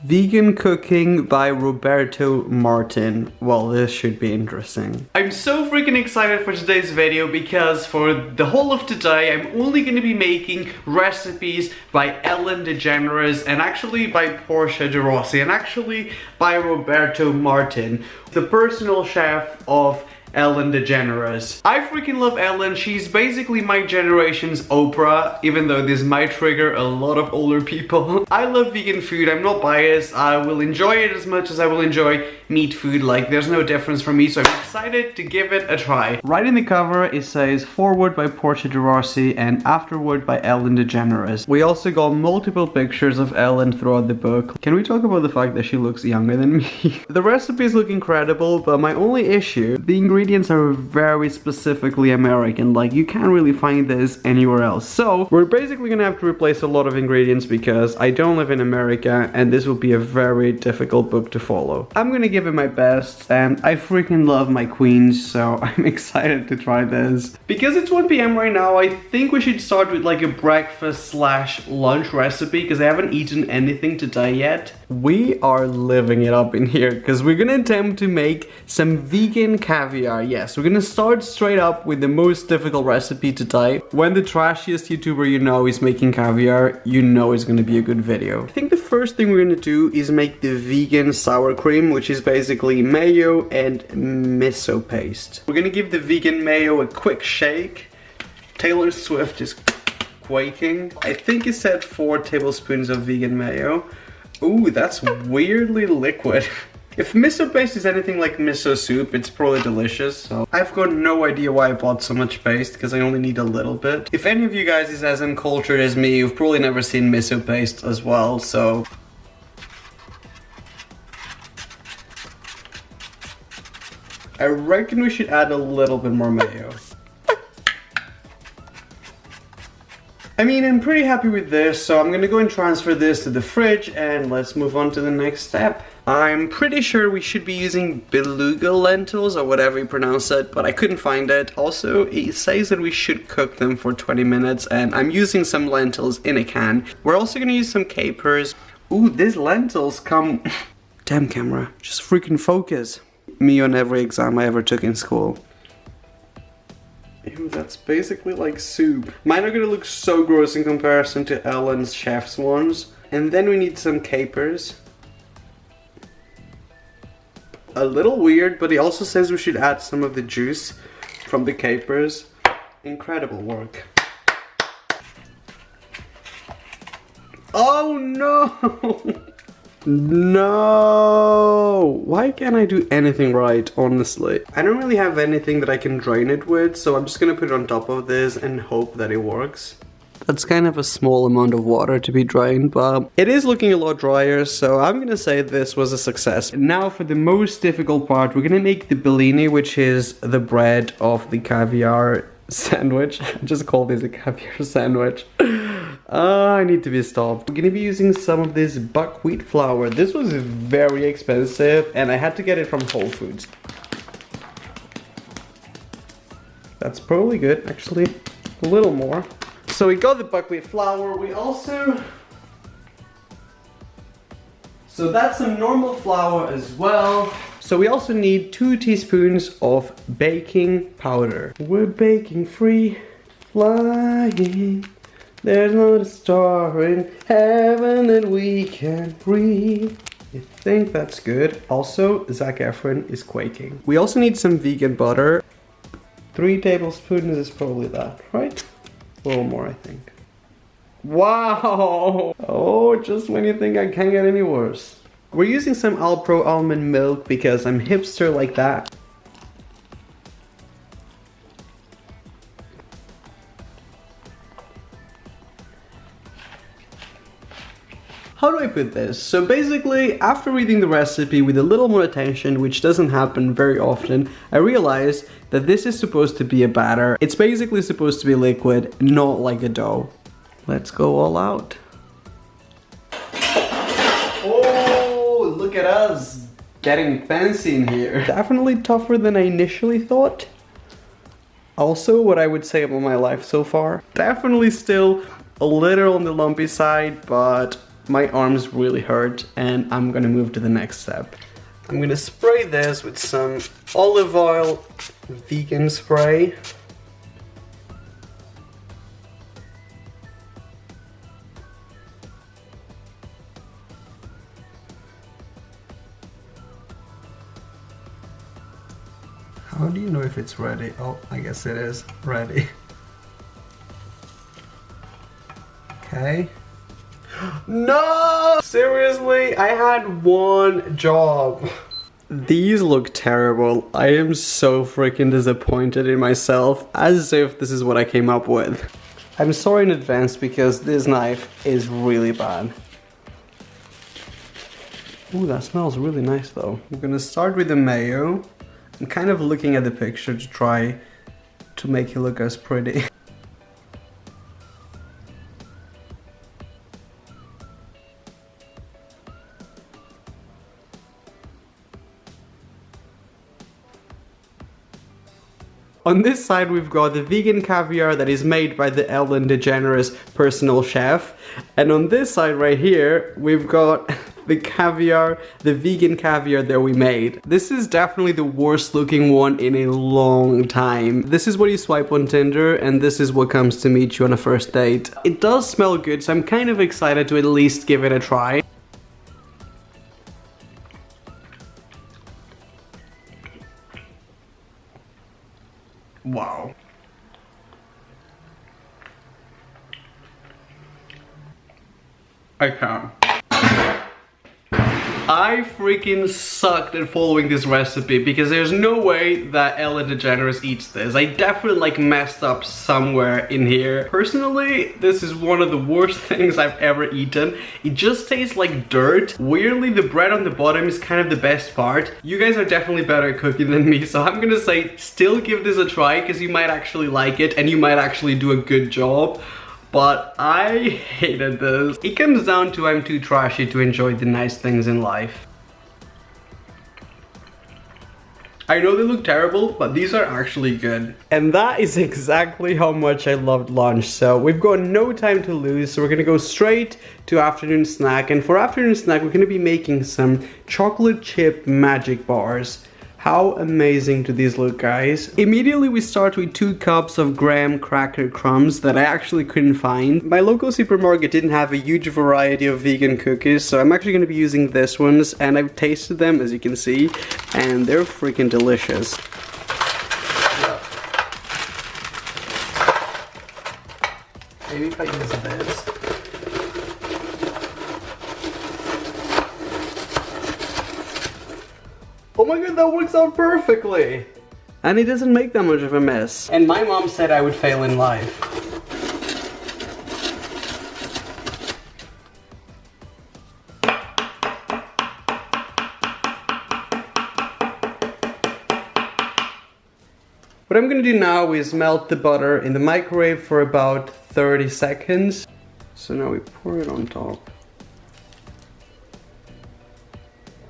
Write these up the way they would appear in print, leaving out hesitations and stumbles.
Vegan Cooking by Roberto Martin. Well, this should be interesting. I'm so freaking excited for today's video because for the whole of today, I'm only going to be making recipes by Ellen DeGeneres and actually by Portia de Rossi and actually by Roberto Martin, the personal chef of Ellen DeGeneres. I freaking love Ellen. She's basically my generation's Oprah, even though this might trigger a lot of older people. I love vegan food. I'm not biased. I will enjoy it as much as I will enjoy meat food. Like, there's no difference for me, so I'm excited to give it a try. Right in the cover, it says forward by Portia de Rossi and afterward by Ellen DeGeneres. We also got multiple pictures of Ellen throughout the book. Can we talk about the fact that she looks younger than me? The recipes look incredible, but my only issue, the ingredients are very specifically American. Like, you can't really find this anywhere else. So we're basically gonna have to replace a lot of ingredients because I don't live in America and this will be a very difficult book to follow. I'm gonna give it my best and I freaking love my queens, so I'm excited to try this. Because it's 1 p.m. right now, I think we should start with like a breakfast slash lunch recipe because I haven't eaten anything today yet. We are living it up in here because we're gonna attempt to make some vegan caviar. Yes, we're gonna start straight up with the most difficult recipe today. When the trashiest YouTuber you know is making caviar, you know it's gonna be a good video. I think the first thing we're gonna do is make the vegan sour cream, which is basically mayo and miso paste. We're gonna give the vegan mayo a quick shake. Taylor Swift is quaking. I think it said 4 tablespoons of vegan mayo. Ooh, that's weirdly liquid. If miso paste is anything like miso soup, it's probably delicious. So I've got no idea why I bought so much paste because I only need a little bit. If any of you guys is as uncultured as me, you've probably never seen miso paste as well, so... I reckon we should add a little bit more mayo. I mean, I'm pretty happy with this, so I'm gonna go and transfer this to the fridge and let's move on to the next step. I'm pretty sure we should be using Beluga Lentils or whatever you pronounce it, but I couldn't find it. Also, it says that we should cook them for 20 minutes and I'm using some lentils in a can. We're also gonna use some capers. Ooh, these lentils come... Damn camera, just freaking focus. Me on every exam I ever took in school. Ew, that's basically like soup. Mine are gonna look so gross in comparison to Ellen's chef's ones. And then we need some capers. A little weird, but he also says we should add some of the juice from the capers. Incredible work. Oh no! No! Why can't I do anything right, honestly? I don't really have anything that I can drain it with, so I'm just gonna put it on top of this and hope that it works. That's kind of a small amount of water to be drained, but it is looking a lot drier, so I'm gonna say this was a success. Now for the most difficult part, we're gonna make the bellini, which is the bread of the caviar sandwich. I just call this a caviar sandwich. I need to be stopped. We're gonna be using some of this buckwheat flour. This was very expensive and I had to get it from Whole Foods. That's probably good, actually. A little more. So we got the buckwheat flour. We also... So that's some normal flour as well. So we also need 2 teaspoons of baking powder. We're baking free, flying. There's not a star in heaven that we can breathe. I think that's good. Also, Zac Efron is quaking. We also need some vegan butter. 3 tablespoons is probably that, right? A little more, I think. Wow! Oh, just when you think I can't get any worse. We're using some Alpro almond milk because I'm hipster like that. How do I put this? So basically, after reading the recipe with a little more attention, which doesn't happen very often, I realized that this is supposed to be a batter. It's basically supposed to be liquid, not like a dough. Let's go all out. Oh, look at us getting fancy in here. Definitely tougher than I initially thought. Also, what I would say about my life so far. Definitely still a little on the lumpy side, but My arms really hurt and I'm gonna move to the next step. I'm gonna spray this with some olive oil vegan spray. How do you know if it's ready? Oh, I guess it is ready. Okay. No! Seriously, I had one job. These look terrible. I am so freaking disappointed in myself, as if this is what I came up with. I'm sorry in advance because this knife is really bad. Ooh, that smells really nice though. I'm gonna start with the mayo. I'm kind of looking at the picture to try to make it look as pretty. On this side we've got the vegan caviar that is made by the Ellen DeGeneres personal chef. And on this side right here, we've got the caviar, the vegan caviar that we made. This is definitely the worst looking one in a long time. This is what you swipe on Tinder and this is what comes to meet you on a first date. It does smell good, so I'm kind of excited to at least give it a try. Wow. I can't. I freaking sucked at following this recipe because there's no way that Ellen DeGeneres eats this. I definitely like messed up somewhere in here. Personally, this is one of the worst things I've ever eaten. It just tastes like dirt. Weirdly, the bread on the bottom is kind of the best part. You guys are definitely better at cooking than me, so I'm gonna say still give this a try because you might actually like it and you might actually do a good job. But I hated this. It comes down to I'm too trashy to enjoy the nice things in life. I know they look terrible, but these are actually good. And that is exactly how much I loved lunch. So we've got no time to lose, so we're gonna go straight to afternoon snack. And for afternoon snack, we're gonna be making some chocolate chip magic bars. How amazing do these look, guys? Immediately we start with 2 cups of graham cracker crumbs that I actually couldn't find. My local supermarket didn't have a huge variety of vegan cookies, so I'm actually going to be using this ones, and I've tasted them, as you can see, and they're freaking delicious. Maybe if I use this. Oh my god, that works out perfectly! And it doesn't make that much of a mess. And my mom said I would fail in life. What I'm gonna do now is melt the butter in the microwave for about 30 seconds. So now we pour it on top.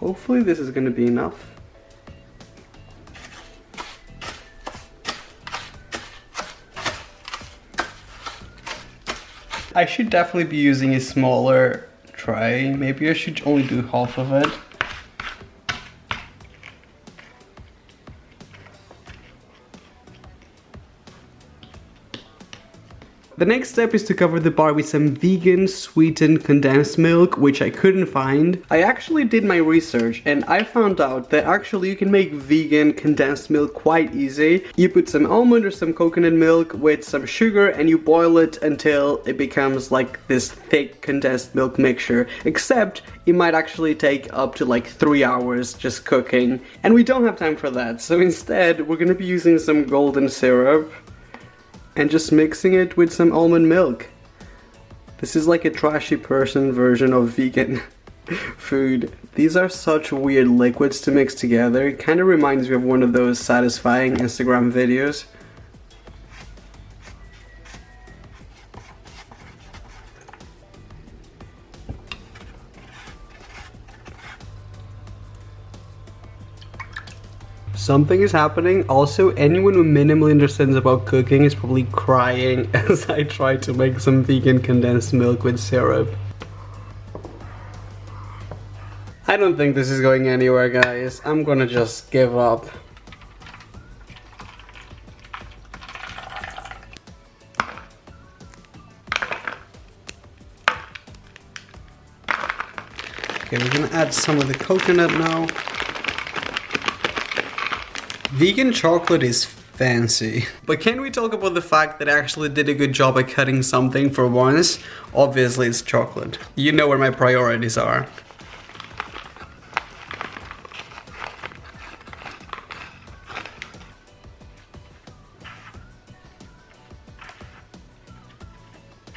Hopefully this is gonna be enough. I should definitely be using a smaller tray. Maybe I should only do half of it. The next step is to cover the bar with some vegan sweetened condensed milk, which I couldn't find. I actually did my research and I found out that actually you can make vegan condensed milk quite easy. You put some almond or some coconut milk with some sugar and you boil it until it becomes like this thick condensed milk mixture. Except it might actually take up to like 3 hours just cooking. And we don't have time for that, so instead we're gonna be using some golden syrup and just mixing it with some almond milk. This is like a trashy person version of vegan food. These are such weird liquids to mix together. It kind of reminds me of one of those satisfying Instagram videos. Something is happening. Also, anyone who minimally understands about cooking is probably crying as I try to make some vegan condensed milk with syrup. I don't think this is going anywhere, guys. I'm gonna just give up. Okay, we're gonna add some of the coconut now. Vegan chocolate is fancy. But can we talk about the fact that I actually did a good job at cutting something for once? Obviously it's chocolate. You know where my priorities are.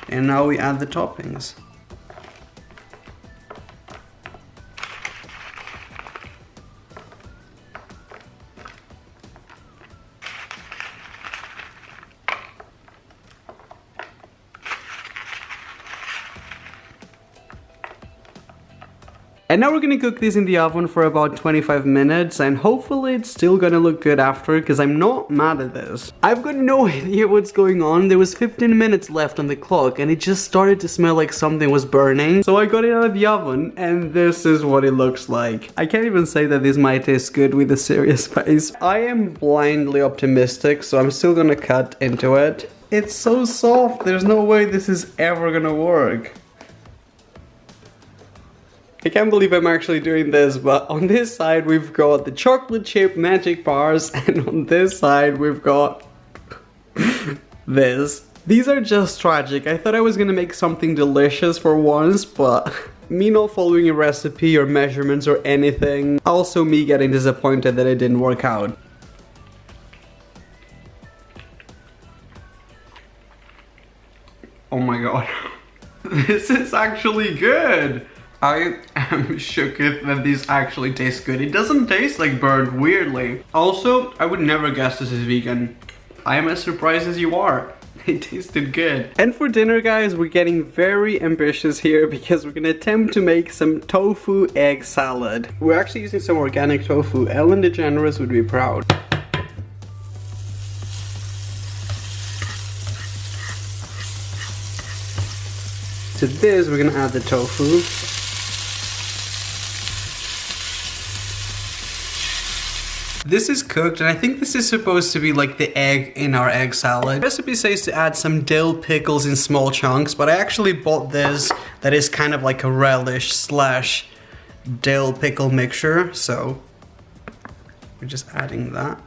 And now we add the toppings. And now we're gonna cook this in the oven for about 25 minutes and hopefully it's still gonna look good after because I'm not mad at this. I've got no idea what's going on. There was 15 minutes left on the clock and it just started to smell like something was burning. So I got it out of the oven and this is what it looks like. I can't even say that this might taste good with a serious face. I am blindly optimistic, so I'm still gonna cut into it. It's so soft, there's no way this is ever gonna work. I can't believe I'm actually doing this, but on this side we've got the chocolate chip magic bars and on this side we've got this. These are just tragic. I thought I was gonna make something delicious for once, but me not following a recipe or measurements or anything. Also me getting disappointed that it didn't work out. Oh my god. This is actually good. I am shook that this actually tastes good. It doesn't taste like burnt, weirdly. Also, I would never guess this is vegan. I am as surprised as you are. It tasted good. And for dinner, guys, we're getting very ambitious here because we're gonna attempt to make some tofu egg salad. We're actually using some organic tofu. Ellen DeGeneres would be proud. To this, we're gonna add the tofu. This is cooked and I think this is supposed to be like the egg in our egg salad. The recipe says to add some dill pickles in small chunks, but I actually bought this that is kind of like a relish slash dill pickle mixture, so we're just adding that.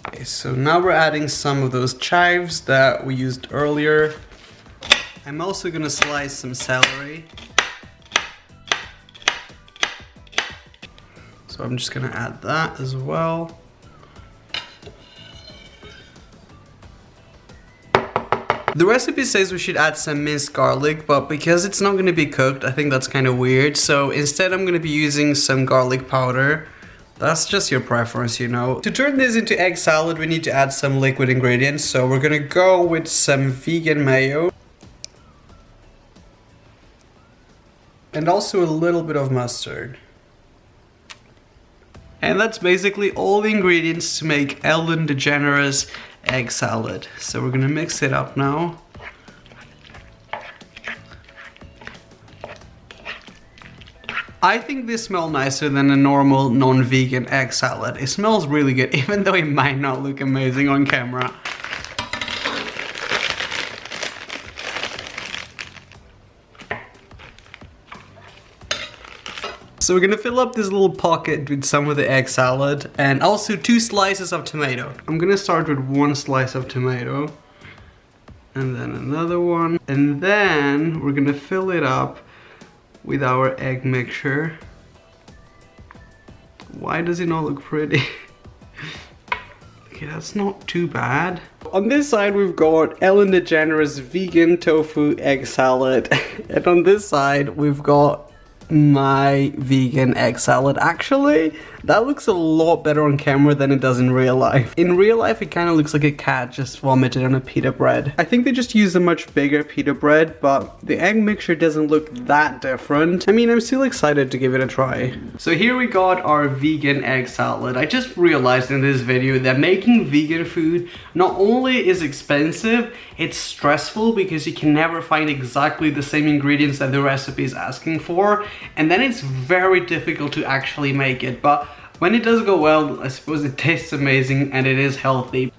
Okay, so now we're adding some of those chives that we used earlier. I'm also gonna slice some celery. So I'm just gonna add that as well. The recipe says we should add some minced garlic, but because it's not gonna be cooked, I think that's kind of weird. So instead I'm gonna be using some garlic powder. That's just your preference, you know. To turn this into egg salad, we need to add some liquid ingredients. So we're gonna go with some vegan mayo. And also a little bit of mustard. And that's basically all the ingredients to make Ellen DeGeneres egg salad. So we're gonna mix it up now. I think this smells nicer than a normal non-vegan egg salad. It smells really good, even though it might not look amazing on camera. So we're gonna fill up this little pocket with some of the egg salad and also 2 slices of tomato. I'm gonna start with 1 slice of tomato and then another one. And then we're gonna fill it up with our egg mixture. Why does it not look pretty? Okay, that's not too bad. On this side we've got Ellen DeGeneres vegan tofu egg salad. And on this side we've got my vegan egg salad. Actually, That looks a lot better on camera than it does in real life. In real life, it kind of looks like a cat just vomited on a pita bread. I think they just used a much bigger pita bread, but the egg mixture doesn't look that different. I mean, I'm still excited to give it a try. So here we got our vegan egg salad. I just realized in this video that making vegan food not only is expensive, it's stressful because you can never find exactly the same ingredients that the recipe is asking for, and then it's very difficult to actually make it. But when it does go well, I suppose it tastes amazing and it is healthy.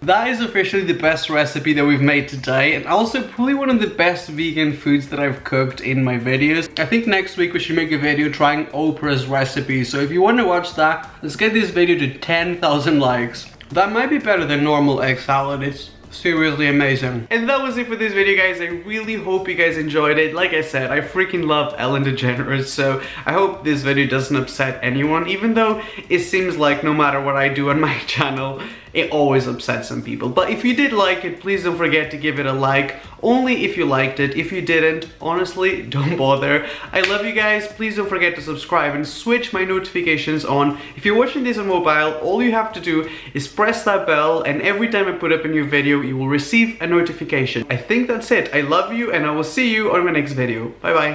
That is officially the best recipe that we've made today, and also probably one of the best vegan foods that I've cooked in my videos. I think next week we should make a video trying Oprah's recipe, so if you want to watch that, let's get this video to 10,000 likes. That might be better than normal egg salad. It's seriously amazing. And that was it for this video, guys. I really hope you guys enjoyed it. Like I said, I freaking love Ellen DeGeneres, so I hope this video doesn't upset anyone, even though it seems like no matter what I do on my channel, it always upsets some people. But if you did like it, please don't forget to give it a like. Only if you liked it. If you didn't, honestly, don't bother. I love you guys. Please don't forget to subscribe and switch my notifications on. If you're watching this on mobile, all you have to do is press that bell, and every time I put up a new video, you will receive a notification. I think that's it. I love you, and I will see you on my next video. Bye bye.